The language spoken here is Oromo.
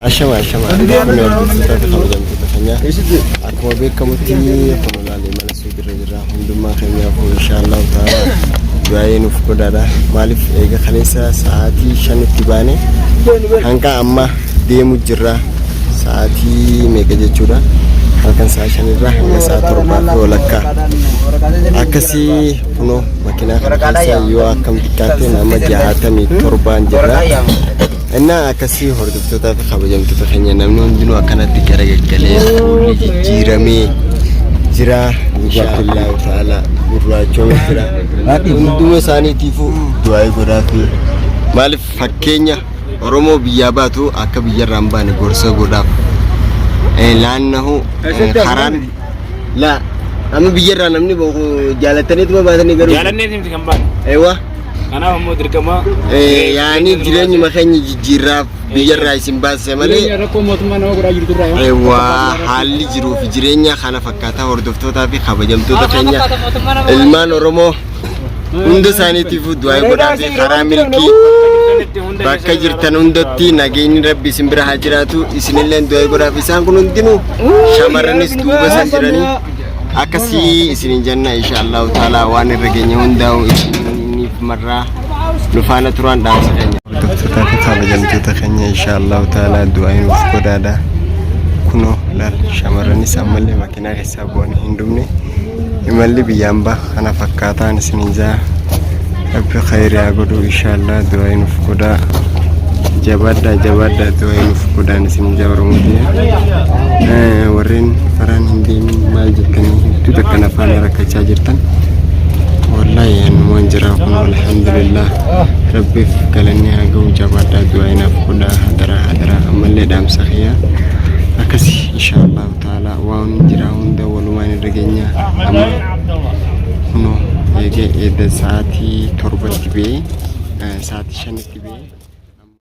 Ashama hordoftoota kabajamtoota keenya akkuma beekamutti kunolaalee mana suuqirra jirra hundumaa keenyaaf inshallah ta'ala du'aa nuuf godhaadha maaliif eega kaleessa sa'aatii 5tti baane hanga amma deemu jirra sa'aatii meeqa jechuudha halkan sa'a 5 irraa hanga sa'a 7 walakkaa akkasii kunoo makiinaa kana keessa yoo akkam xiqqaate nama 67 jirra Inna akasi hordoftoota fi kabajamtoota keenya namni hundinuu akkanatti garagalee fuulli jijjiiramee jira inshallah ta'ala gurraachoon jira hunduma isaaniitiifuu du'aa godhaafi maaliif fakkeenya Oromoo biyyaa baatu akka biyyarraa hin baane gorsa godhaaf laannahu karaan la amma biyyarraa namni jaalataniitu baatanii garuu jaalanneetiin kan baane eewa Kana mau dirqama yaani jireenya makanya jijjiirraaf biyyarraa isin baasise malee rakkoo mootummaa nama godhaa jirtu irraa waa haalli jiruu fi jireenya kana fakkaataa hordoftootaa fi kabajamtoota keenya ilmaan Oromoo hunda isaaniitiif du'aa godhaa fi karaa milkii bakka jirtan hundatti nageenyi Rabbi isin bira haa jiraatu isinillee du'aa godhaa fi isaan kun hundinuu shamarranis duuba san jiranii akkasii isinin janna inshallah ta'ala waan irra geenye hundaa'u مرة نفعنا تروان دانس كنيا. دكتور كتاب جمعية كنيا إن شاء الله تعالى دعائنا وفقدا كنو لال شمرني ساملي مكينا حسابوني هندومني يملي بيامبا أنا فكرتان سنينجا أبي خير يعقدو إن شاء الله دعائنا وفقدا جبادة دعائنا وفقدا نسنينجا ورموديا ورين فران هندين مال جكني تدكنا فانا ركعة جرتان والله يعني منجراكم الحمد لله ربي فكلني هاجو جبادة دعائنا فقدا هدرا أملي دام سخيا أكسي إن شاء الله تعالى ونجراهم دول وين رجعنا أما نو يجي إذا ساعتي تربة تبي ساعتي شن تبي